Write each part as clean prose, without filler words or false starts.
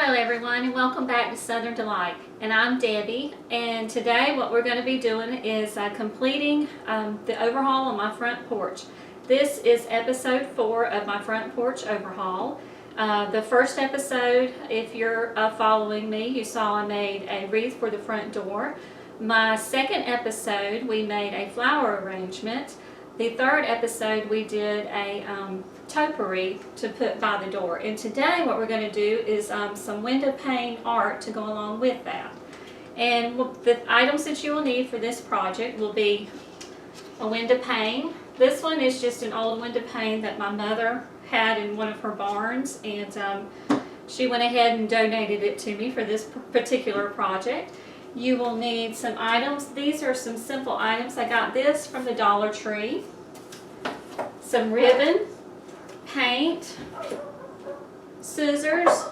Hello everyone and welcome back to Southern Delight, and I'm Debbie, and today what we're going to be doing is completing the overhaul on my front porch. This is episode 4 of my front porch overhaul. The first episode, if you're following me, you saw I made a wreath for the front door. My second episode we made a flower arrangement. The third episode we did a topiary to put by the door, and today what we're going to do is some window pane art to go along with that. And the items that you will need for this project will be a window pane. This one is just an old window pane that my mother had in one of her barns, and she went ahead and donated it to me for this particular project. You will need some items. These are some simple items. I got this from the Dollar Tree. Some ribbon, paint, scissors,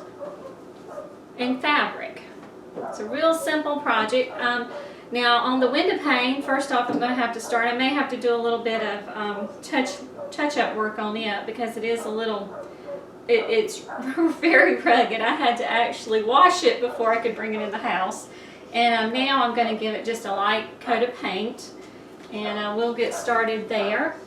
and fabric. It's a real simple project. Now on the window pane, first off I'm going to have to start. I may have to do a little bit of touch-up work on it because it is a little, it's very rugged. I had to actually wash it before I could bring it in the house. And now I'm going to give it just a light coat of paint, and we'll get started there.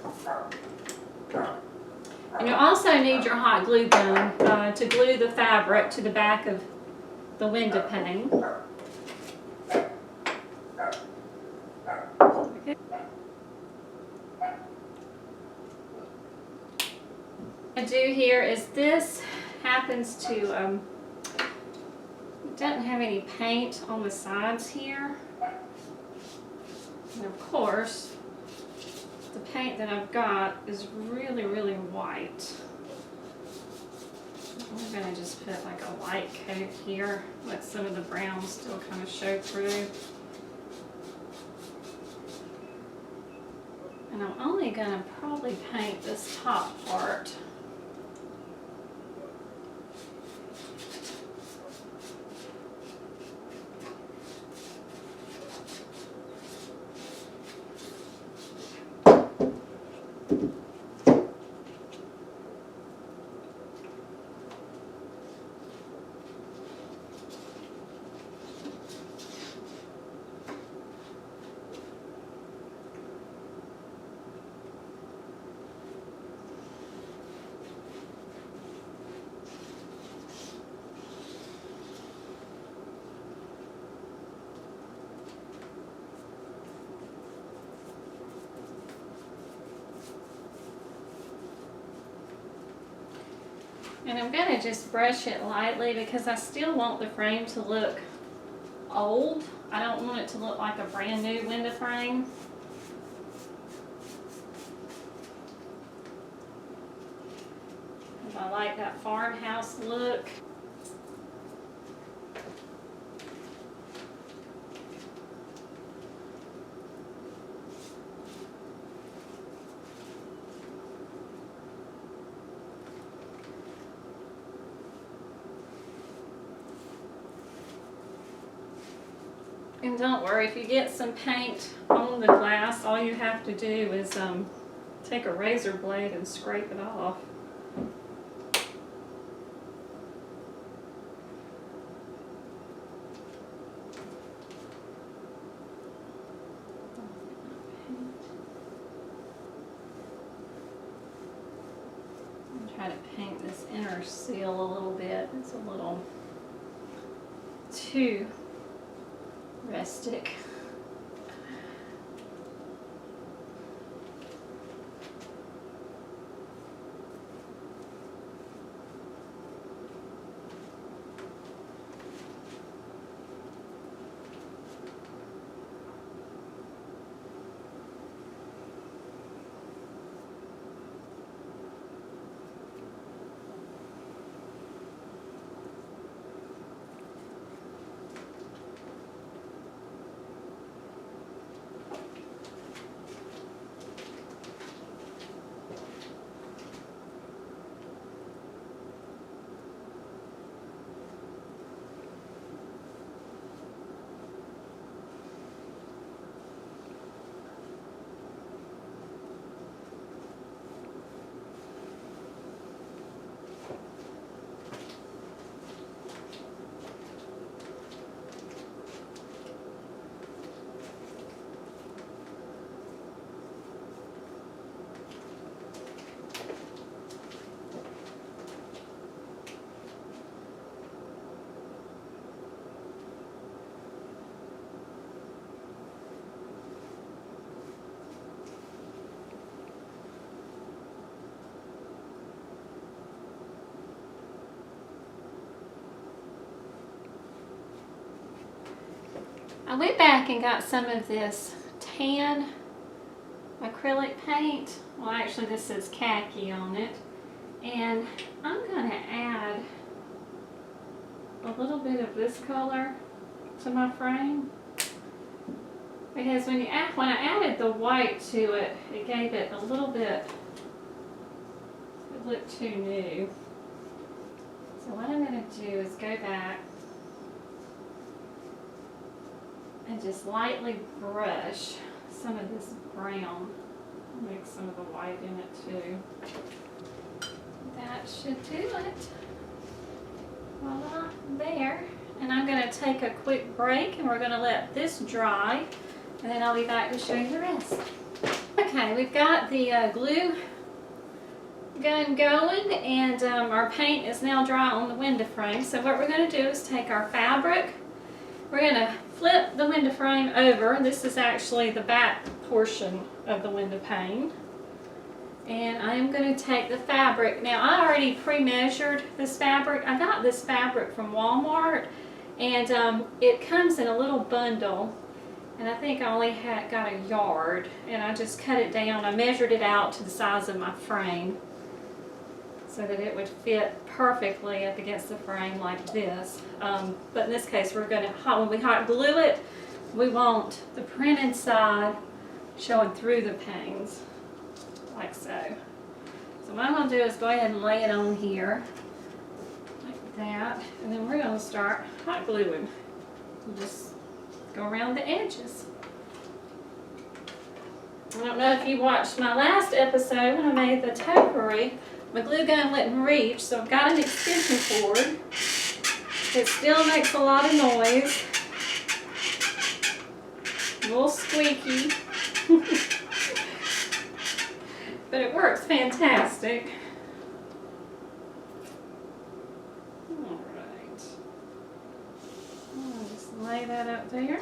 And you also need your hot glue gun to glue the fabric to the back of the window pane. Okay. What I do here is this happens to doesn't have any paint on the sides here, and of course the paint that I've got is really white. I'm going to just put like a light coat here, let some of the brown still kind of show through. And I'm only going to probably paint this top part. And I'm going to just brush it lightly because I still want the frame to look old. I don't want it to look like a brand new window frame. I like that farmhouse look. And don't worry, if you get some paint on the glass, all you have to do is take a razor blade and scrape it off. I'll try to paint this inner seal a little bit. It's a little too rustic. I went back and got some of this tan acrylic paint. Well, actually this says khaki on it. And I'm going to add a little bit of this color to my frame. Because when I added the white to it, it gave it a little bit, it looked too new. So what I'm going to do is go back and just lightly brush some of this brown. I'll mix some of the white in it too. That should do it. Voila, there. And I'm going to take a quick break and we're going to let this dry. And then I'll be back to show you the rest. Okay, we've got the glue gun going and our paint is now dry on the window frame. So what we're going to do is take our fabric. We're going to flip the window frame over. This is actually the back portion of the window pane. And I'm going to take the fabric. Now I already pre-measured this fabric. I got this fabric from Walmart and it comes in a little bundle. And I think I only got a yard, and I just cut it down. I measured it out to the size of my frame so that it would fit perfectly up against the frame like this. But in this case, we're going to, when we hot glue it, we want the print inside showing through the panes, like so. So what I'm going to do is go ahead and lay it on here, like that, and then we're going to start hot gluing. Just go around the edges. I don't know if you watched my last episode when I made the topiary. My glue gun wouldn't reach, so I've got an extension cord. It still makes a lot of noise. A little squeaky. But it works fantastic. Lay that up there.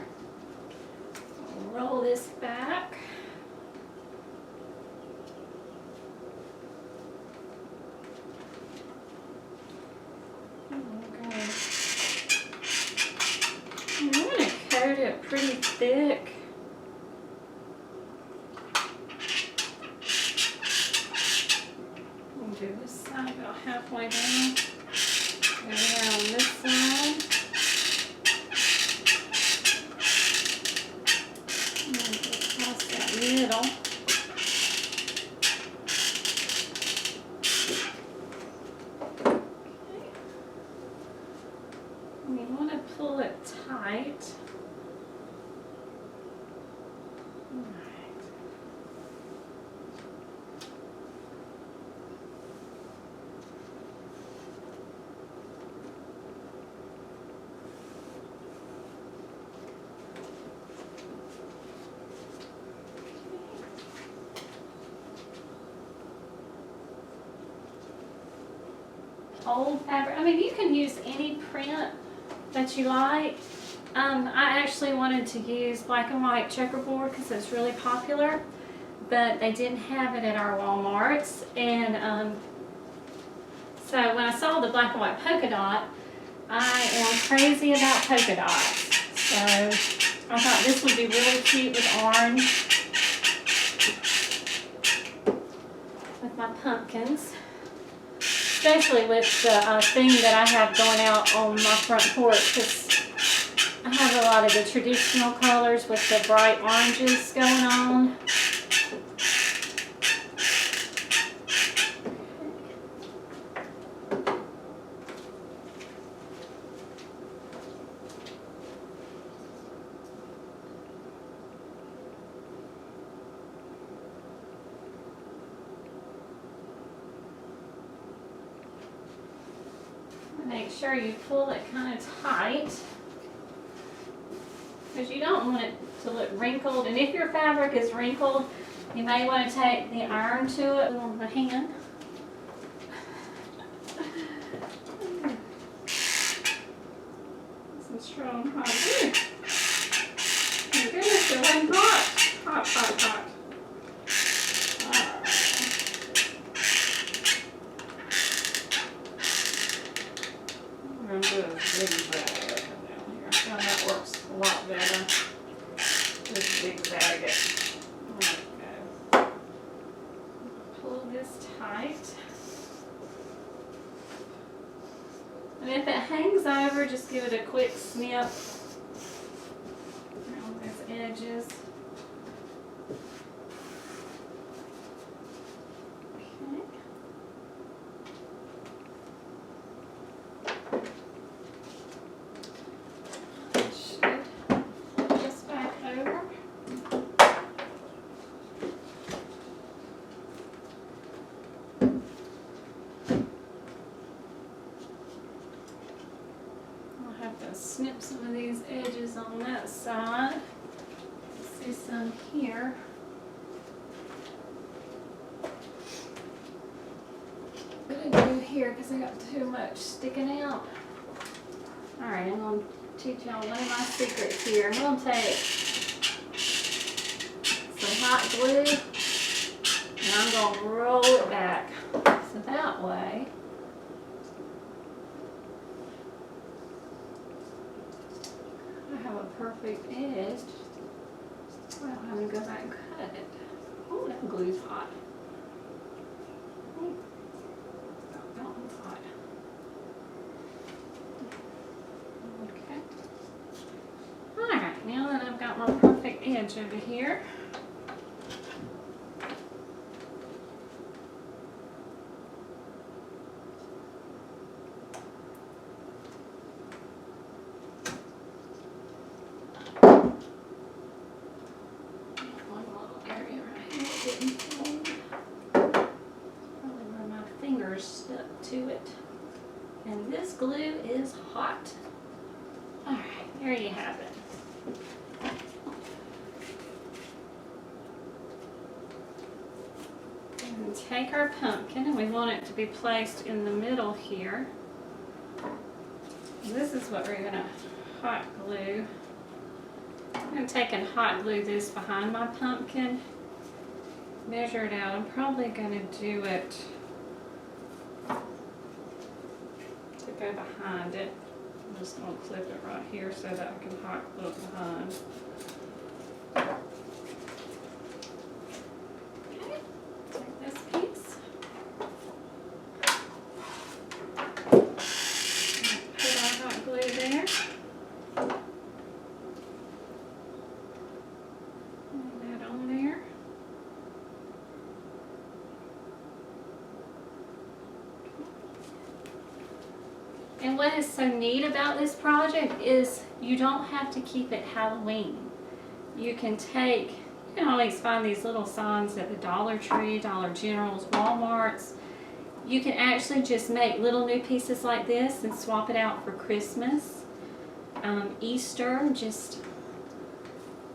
Roll this back. Okay. I'm going to coat it pretty thick. We'll do this side about halfway down. Go down this side. Middle. We want to pull it tight. All right. Old fabric. I mean, you can use any print that you like. I actually wanted to use black and white checkerboard because it's really popular, but they didn't have it at our Walmarts. And so when I saw the black and white polka dot, I am crazy about polka dots. So I thought this would be really cute with orange, with my pumpkins. Especially with the theme that I have going out on my front porch, because I have a lot of the traditional colors with the bright oranges going on. Make sure you pull it kind of tight because you don't want it to look wrinkled. And if your fabric is wrinkled, you may want to take the iron to it on the hand. Some strong hot glue. Oh goodness, it wasn't hot. Hot, hot, hot. I'm going to do a zigzag up and down here. Now that works a lot better. hangs over, just give it a quick snip around those edges. Okay. Should flip this back over. Snip some of these edges on that side. See some here. I'm gonna do here because I got too much sticking out. Alright, I'm gonna teach y'all one of my secrets here. I'm gonna take some hot glue and I'm gonna roll it back. So that way have a perfect edge without having to go back and cut it. Oh, that glue's hot. Oh, that one's hot. Okay. Alright, now that I've got my perfect edge over here, stuck to it, and this glue is hot. Alright, there you have it. And take our pumpkin, and we want it to be placed in the middle here. This is what we're going to hot glue. I'm going to take and hot glue this behind my pumpkin, measure it out. I'm probably going to do it go behind it. I'm just going to clip it right here so that I can hot glue it behind. Okay, take this piece. Put our hot glue there. Lay that on there. And what is so neat about this project is you don't have to keep it Halloween. You can always find these little signs at the Dollar Tree, Dollar Generals, Walmarts. You can actually just make little new pieces like this and swap it out for Christmas, Easter, just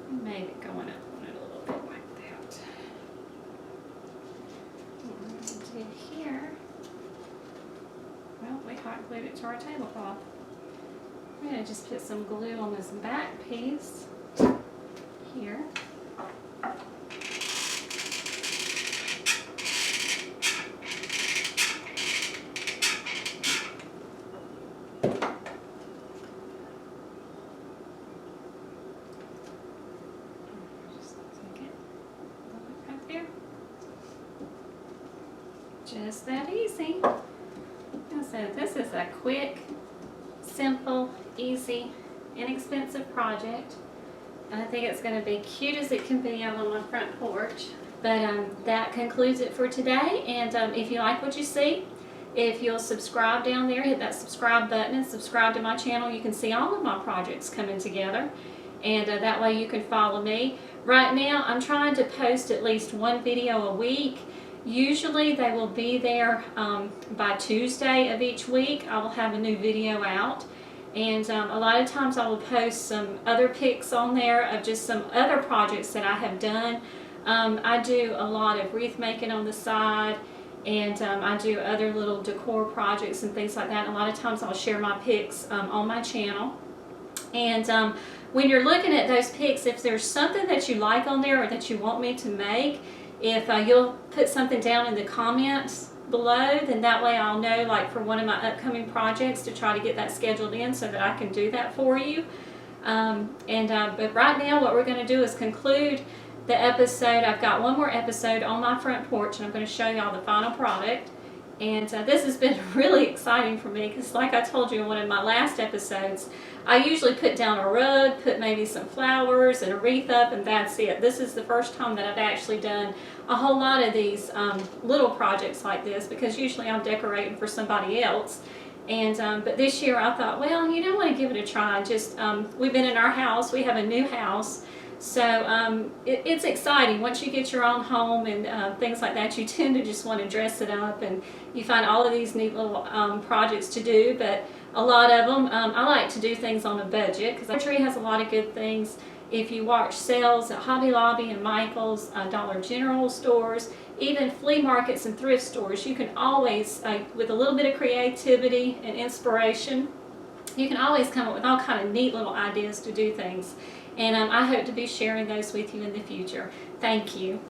maybe going up on it a little bit like that. What we're going to do here, well, we hot glued it to our tablecloth. I'm going to just put some glue on this back piece here. Just that easy. So this is a quick, simple, easy, inexpensive project. I think it's going to be cute as it can be out on my front porch. But that concludes it for today. And if you like what you see, if you'll subscribe down there, hit that subscribe button and subscribe to my channel, you can see all of my projects coming together. And that way you can follow me. Right now I'm trying to post at least one video a week. Usually they will be there by Tuesday of each week. I will have a new video out. And a lot of times I will post some other pics on there of just some other projects that I have done. I do a lot of wreath making on the side, and I do other little decor projects and things like that. And a lot of times I'll share my pics on my channel. And when you're looking at those pics, if there's something that you like on there or that you want me to make, if you'll put something down in the comments below, then that way I'll know, like for one of my upcoming projects, to try to get that scheduled in so that I can do that for you. But right now what we're going to do is conclude the episode. I've got one more episode on my front porch, and I'm going to show y'all the final product. And this has been really exciting for me because, like I told you in one of my last episodes, I usually put down a rug, put maybe some flowers and a wreath up, and that's it. This is the first time that I've actually done a whole lot of these little projects like this, because usually I'm decorating for somebody else. And but this year I thought, well, you know, I want to give it a try. Just we've been in our house. We have a new house. So it's exciting. Once you get your own home and things like that, you tend to just want to dress it up, and you find all of these neat little projects to do. But a lot of them, I like to do things on a budget, because our tree has a lot of good things. If you watch sales at Hobby Lobby and Michael's, Dollar General stores, even flea markets and thrift stores, you can always, with a little bit of creativity and inspiration, you can always come up with all kind of neat little ideas to do things. And I hope to be sharing those with you in the future. Thank you.